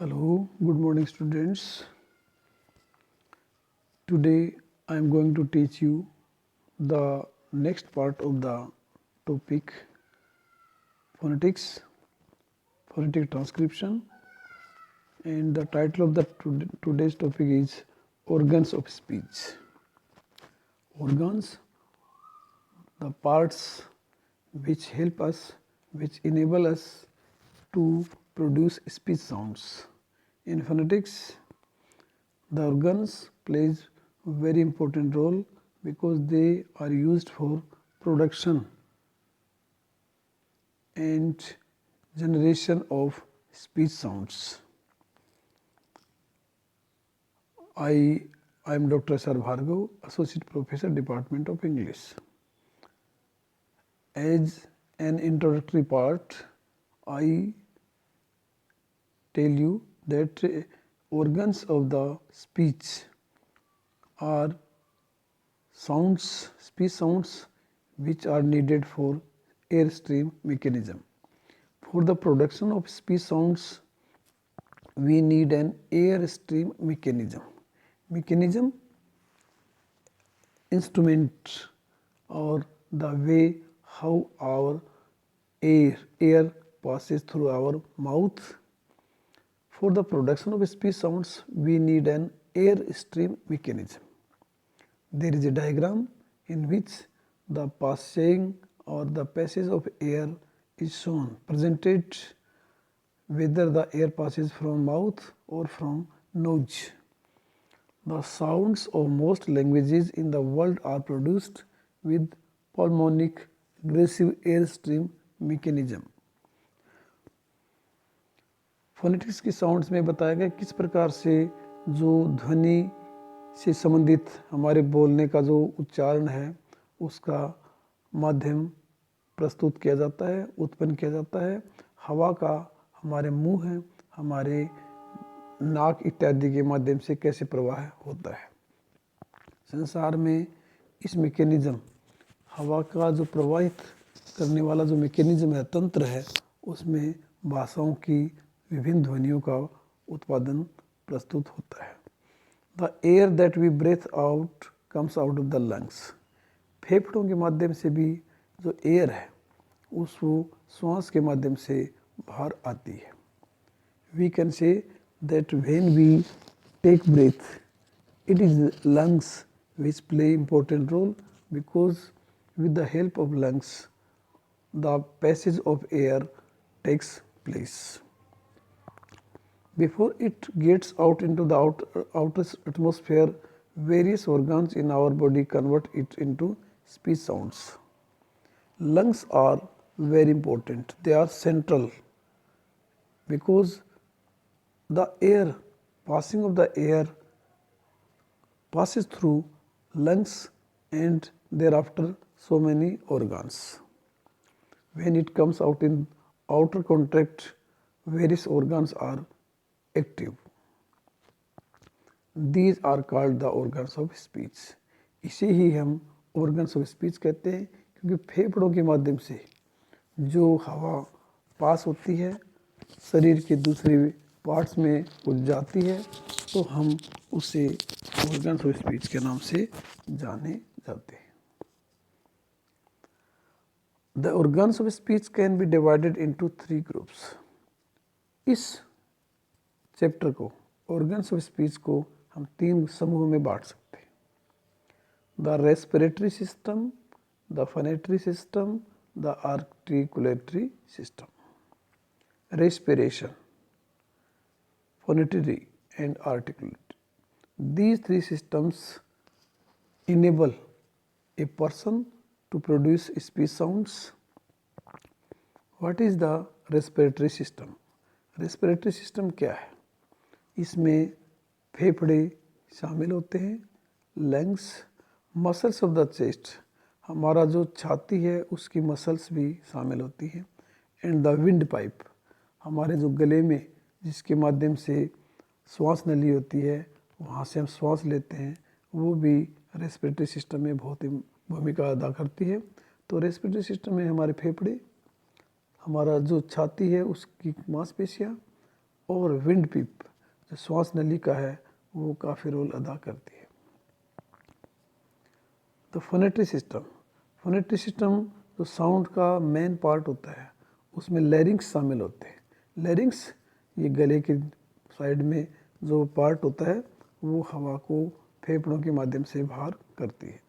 Hello, good morning students. Today I am going to teach you the next part of the topic phonetics, phonetic transcription, and the title of the today's topic is organs of speech. Organs, the parts which help us, which enable us to produce speech sounds. In phonetics, the organs plays a very important role because they are used for production and generation of speech sounds. I am Dr. S. R. Bhargav, Associate Professor, Department of English. As an introductory part, I tell you that organs of the speech are speech sounds which are needed for airstream mechanism. For the production of speech sounds, we need an airstream mechanism. Mechanism, instrument, or the way how our air passes through our mouth. For the production of speech sounds, we need an airstream mechanism. There is a diagram in which the passing or the passage of air is shown, presented whether the air passes from mouth or from nose. The sounds of most languages in the world are produced with pulmonic aggressive airstream mechanism. Phonetics की sounds में बताया गया किस प्रकार से जो ध्वनि से संबंधित हमारे बोलने का जो उच्चारण है उसका माध्यम प्रस्तुत किया जाता है, उत्पन्न किया जाता है। हवा का हमारे मुंह है, हमारे नाक इत्यादि के माध्यम से कैसे प्रवाह होता है। संसार में इस मैकेनिज्म, हवा का जो प्रवाहित करने वाला जो मैकेनिज्म है, तंत्र है, उसमें भाषाओं की विभिन्न ध्वनियों का उत्पादन प्रस्तुत होता है। The air that we breathe out comes out of the lungs. फेफड़ों के माध्यम से भी जो एयर है उसको श्वास के माध्यम से बाहर आती है। We can say that when we take breath, it is lungs which play important role because with the help of lungs the passage of air takes place. Before it gets out into the outer atmosphere, various organs in our body convert it into speech sounds. Lungs are very important. They are central because the air, passing of the air passes through lungs and thereafter so many organs. When it comes out in outer contact, various organs are active. These are called the organs of speech. इसे ही हम organs of speech कहते हैं क्योंकि फेफड़ों के माध्यम से जो हवा पास होती है शरीर के दूसरे पार्ट्स में वो जाती है तो हम उसे organs of speech के नाम से जाने जाते हैं। The organs of speech can be divided into 3 groups. इस चैप्टर को, organs of speech को हम 3 समूह में बांट सकते हैं। The respiratory system, the phonatory system, the articulatory system. Respiration, phonatory and articulatory. These 3 systems enable a person to produce speech sounds. What is the respiratory system? Respiratory system क्या है? इसमें फेफड़े शामिल होते हैं, lungs, muscles of the chest, हमारा जो छाती है उसकी मसल्स भी शामिल होती हैं, एंड द विंड पाइप, हमारे जो गले में जिसके माध्यम से श्वास नली होती है, वहाँ से हम श्वास लेते हैं, वो भी रेस्पिरेटरी सिस्टम में बहुत ही भूमिका अदा करती है। तो रेस्पिरेटरी सिस्टम में हमारे फेफड़े, हमारा जो छाती है उसकी मांसपेशियाँ और विंड पिप जो श्वास नलिका है वो काफ़ी रोल अदा करती है। तो फोनेटरी सिस्टम जो साउंड का मेन पार्ट होता है उसमें लैरिंग्स शामिल होते हैं। लैरिंग्स ये गले के साइड में जो पार्ट होता है वो हवा को फेफड़ों के माध्यम से बाहर करती है।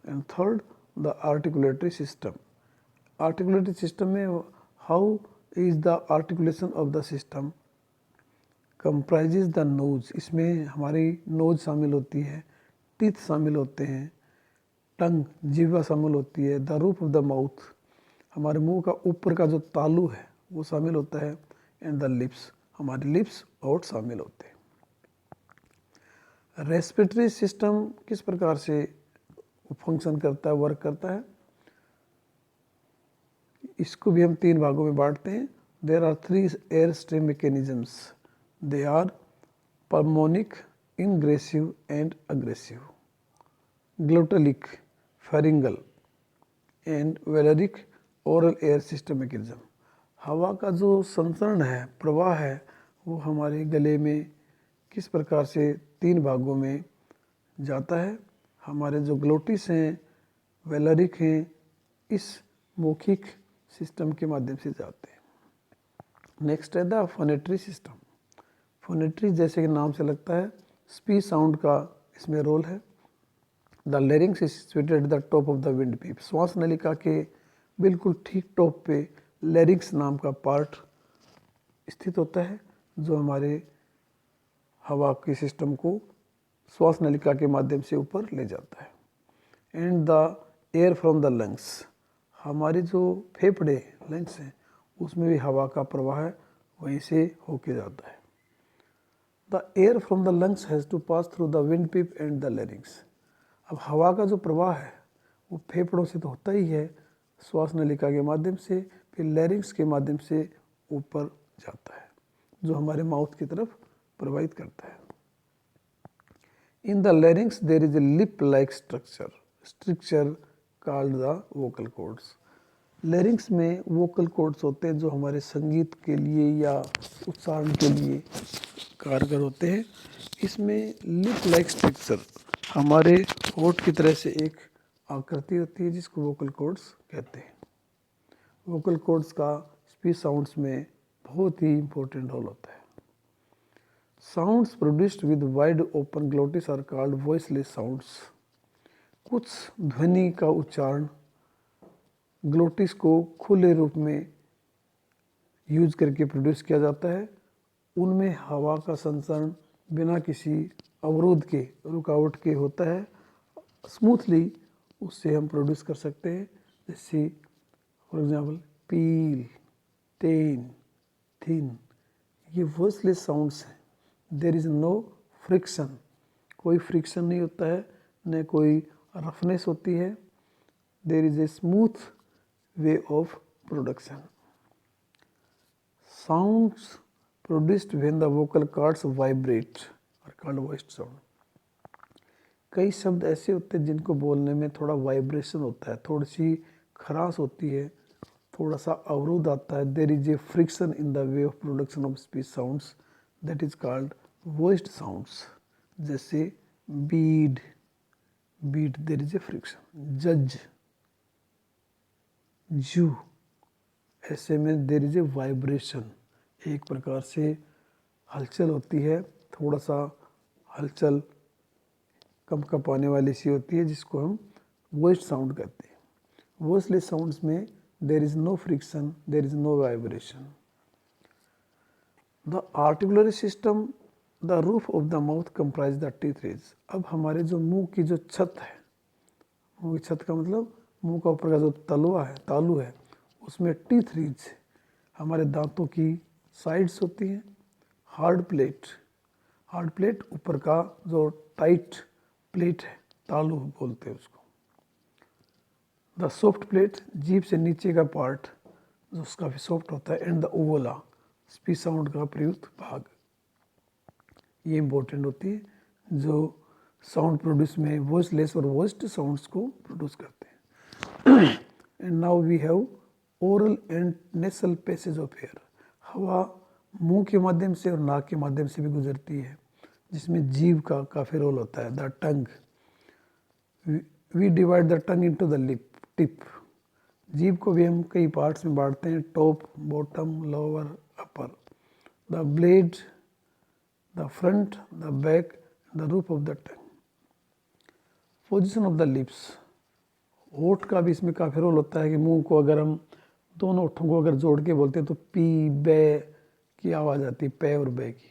And third, the articulatory system. Articulatory system में how is the articulation of the system comprises the nose. इसमें हमारी नोज शामिल होती है, टीथ शामिल होते हैं, टंग जिह्वा शामिल होती है, the roof of the mouth हमारे मुंह का ऊपर का जो तालू है वो शामिल होता है, एंड द लिप्स हमारे लिप्स और शामिल होते हैं। रेस्पिरेटरी सिस्टम किस प्रकार से फंक्शन करता है, वर्क करता है, इसको भी हम 3 भागों में बांटते हैं। There are 3 air stream mechanisms, they are pulmonic, ingressive and egressive, glottalic, pharyngeal and velaric oral air system mechanism. हवा का जो संचरण है, प्रवाह है, वो हमारे गले में किस प्रकार से 3 भागों में जाता है। हमारे जो ग्लोटिस हैं, वेलरिक हैं, इस मौखिक सिस्टम के माध्यम से जाते हैं। नेक्स्ट है द फोनेटरी सिस्टम। फोनेटरी जैसे कि नाम से लगता है, स्पीच साउंड का इसमें रोल है। The larynx is situated at the top of the wind पिप। श्वास नलिका के बिल्कुल ठीक टॉप पे लैरिंग्स नाम का पार्ट स्थित होता है जो हमारे हवा के सिस्टम को श्वास नलिका के माध्यम से ऊपर ले जाता है। And the air from the lungs, हमारे जो फेफड़े लंग्स हैं उसमें भी हवा का प्रवाह वहीं से होके जाता है। The air from the lungs has to pass through the wind pipe and the larynx. अब हवा का जो प्रवाह है वो फेफड़ों से तो होता ही है, श्वास नलिका के माध्यम से, फिर लैरिंग्स के माध्यम से ऊपर जाता है जो हमारे माउथ की तरफ प्रवाहित करता है। In the larynx there is a lip like structure called the vocal cords. Larynx में वोकल कॉर्ड्स होते हैं जो हमारे संगीत के लिए या उच्चारण के लिए कारगर होते हैं। इसमें लिप लाइक स्ट्रक्चर हमारे होठ की तरह से एक आकृति होती है जिसको वोकल कॉर्ड्स कहते हैं। वोकल कॉर्ड्स का स्पीच साउंड्स में बहुत ही इम्पोर्टेंट रोल होता है। Sounds produced with wide open glottis are called voiceless sounds. कुछ ध्वनि का उच्चारण ग्लोटिस को खुले रूप में यूज करके प्रोड्यूस किया जाता है। उनमें हवा का संचरण बिना किसी अवरोध के, रुकावट के होता है, स्मूथली उससे हम प्रोड्यूस कर सकते हैं। जैसे for example peel, ten, thin, ये वॉइसलेस साउंड्स हैं। देयर इज़ नो फ्रिक्शन, कोई फ्रिक्शन नहीं होता है, न कोई रफनेस होती है। There is a smooth way of production. Sounds produced when the vocal cords vibrate are called voiced sound. कई शब्द ऐसे होते हैं जिनको बोलने में थोड़ा वाइब्रेशन होता है, थोड़ी सी खराश होती है, थोड़ा सा अवरोध आता है। There is a friction in the way of production of speech sounds that is called voiced sounds. जैसे bead, there is a friction. जज, जू, ऐसे में देयर इज ए वाइब्रेशन, एक प्रकार से हलचल होती है, थोड़ा सा हलचल कंपने वाली सी होती है जिसको हम वॉइस्ड साउंड कहते हैं। वॉइसलेस साउंड्स में there is no friction, there is no vibration. The articulatory system, the roof of the mouth comprise the teeth ridge. अब हमारे जो मुंह की जो छत है, मुंह की छत का मतलब मुंह का ऊपर का जो तलवा है, तालू है, उसमें टीथ रिज हमारे दांतों की साइड्स होती हैं। हार्ड प्लेट ऊपर का जो टाइट प्लेट है, तालू बोलते हैं उसको। द सॉफ्ट प्लेट, जीभ से नीचे का पार्ट जो उसका भी सॉफ्ट होता है। And the uvula, speech sound का प्रयुक्त भाग। ये इम्पोर्टेंट होती है जो साउंड प्रोड्यूस में वॉइसलेस और वॉइस्ड साउंड्स को प्रोड्यूस करते हैं। And now we have oral and nasal passage of air. हवा मुंह के माध्यम से और नाक के माध्यम से भी गुजरती है, जिसमें जीभ का काफ़ी रोल होता है। The tongue, we divide the tongue into the lip tip. जीभ को भी हम कई पार्ट्स में बांटते हैं, top, bottom, lower, upper. The blade, the front, the back, the roof of the tongue. Position of the lips, होठ का भी इसमें काफ़ी रोल होता है कि मुंह को अगर हम दोनों होठों को अगर जोड़ के बोलते हैं तो पी बे की आवाज़ आती है, पे और बे की।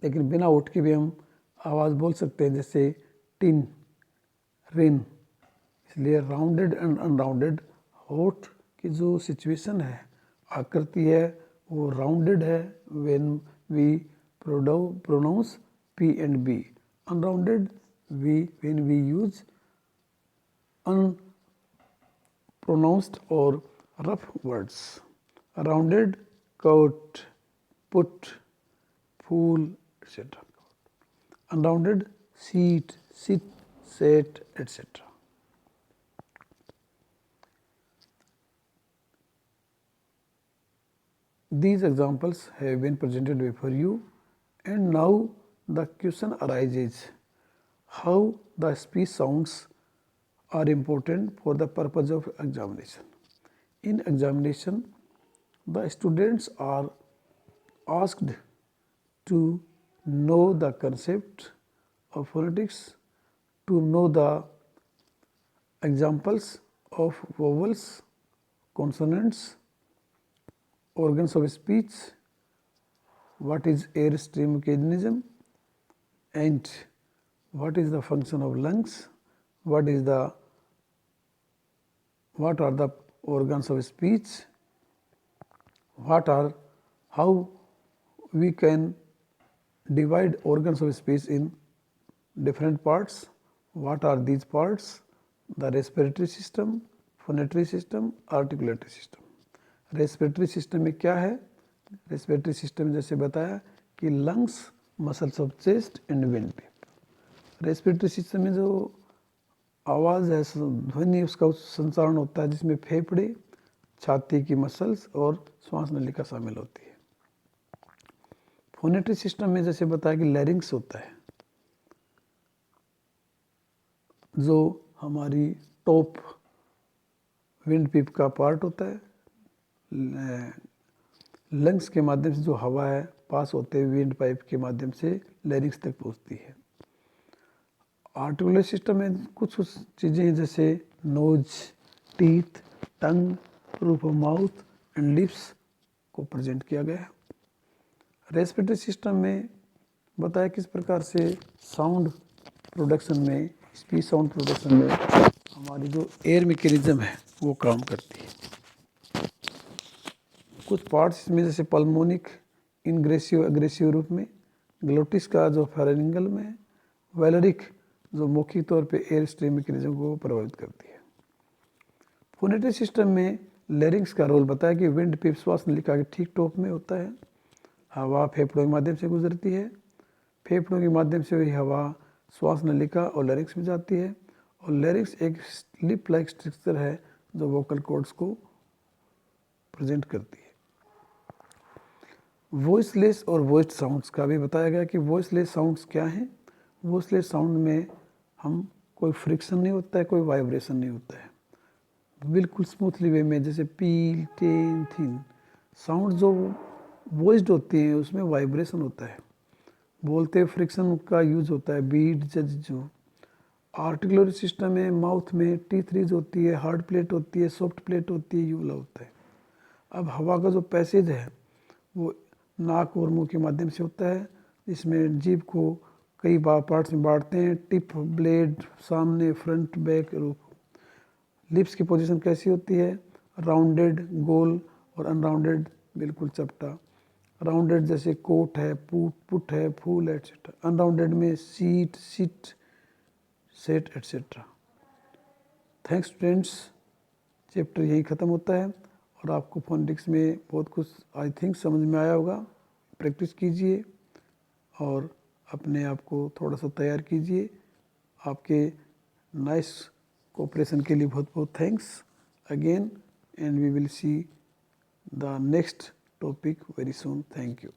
लेकिन बिना होठ के भी हम आवाज़ बोल सकते हैं, जैसे टिन, रिन। इसलिए राउंडेड एंड अनराउंडेड, होठ की जो सिचुएशन है, आकृति है, वो राउंडेड है when we pronounce P and B, unrounded when we use unpronounced or rough words. Rounded, coat, put, fool, etc. Unrounded, seat, sit, sat, etc. These examples have been presented before you, and now the question arises how the speech sounds are important for the purpose of examination. In examination, the students are asked to know the concept of phonetics, to know the examples of vowels, consonants, organs of speech, what is airstream mechanism, and what is the function of lungs, what are the organs of speech, how we can divide organs of speech in different parts, what are these parts, the respiratory system, phonatory system, articulatory system. Respiratory system में क्या है? Respiratory system जैसे बताया कि lungs, muscles of chest and windpipe. Respiratory system में जो आवाज़ है, ध्वनि, उसका संचारण होता है, जिसमें फेफड़े, छाती की मसल्स और श्वास नलिका शामिल होती है। फोनेटरी सिस्टम में जैसे बताया कि लैरिंग्स होता है, जो हमारी टॉप विंड पिप का पार्ट होता है। लंग्स के माध्यम से जो हवा है पास होते हुए विंड पाइप के माध्यम से लैरिंग्स तक पहुंचती है। आर्टिकुलर सिस्टम में कुछ चीज़ें हैं, जैसे nose, teeth, tongue, roof of mouth and lips को प्रेजेंट किया गया है। रेस्पिरेटरी सिस्टम में बताया किस प्रकार से साउंड प्रोडक्शन में, स्पीच साउंड प्रोडक्शन में हमारी जो एयर मैकेनिज्म है वो काम करती है। कुछ पार्ट्स इसमें जैसे पल्मोनिक, इनग्रेसिव एग्रेसिव रूप में, ग्लोटिस का जो फेरेंगल में, वेलरिक जो मौखिक तौर पे एयर स्ट्रीम मैकेनिज्म को प्रभावित करती है। फोनेटरी सिस्टम में लैरिंग्स का रोल बताया कि विंड पिप श्वास नलिका के ठीक टॉप में होता है। हवा फेफड़ों के माध्यम से गुजरती है, फेफड़ों के माध्यम से वही हवा श्वास नलिका और लैरिंग्स में जाती है, और लैरिंग्स एक लिप लाइक स्ट्रक्चर है जो वोकल कॉर्ड्स को प्रेजेंट करती है। वॉइसलेस और वॉइस्ड साउंड्स का भी बताया गया कि वॉइसलेस साउंड्स क्या हैं। वॉइसलेस साउंड में हम कोई फ्रिक्शन नहीं होता है, कोई वाइब्रेशन नहीं होता है, बिल्कुल स्मूथली वे में, जैसे पील, टेन, थिन। साउंड जो वॉइस्ड होती हैं उसमें वाइब्रेशन होता है, बोलते फ्रिक्शन का यूज होता है, बीट, जज। आर्टिकुलर सिस्टम में माउथ में टीथ रिज होती है, हार्ड प्लेट होती है, सॉफ्ट प्लेट होती है, यूला होता है। अब हवा का जो पैसेज है वो नाक और मुंह के माध्यम से होता है, जिसमें जीभ को कई पार्ट्स में बांटते हैं, टिप, ब्लेड, सामने, फ्रंट, बैक, रूफ। लिप्स की पोजीशन कैसी होती है? राउंडेड, गोल, और अनराउंडेड बिल्कुल चपटा। राउंडेड जैसे कोट है, पुट है, फूल है, एटसेट्रा। अनराउंडेड में seat, sit, set, etcetera. Thanks students, chapter यही ख़त्म होता है और आपको फोनेटिक्स में बहुत कुछ आई थिंक समझ में आया होगा। प्रैक्टिस कीजिए और अपने आप को थोड़ा सा तैयार कीजिए। आपके नाइस कोऑपरेशन के लिए बहुत बहुत thanks again, and we will see the next topic very soon. Thank you.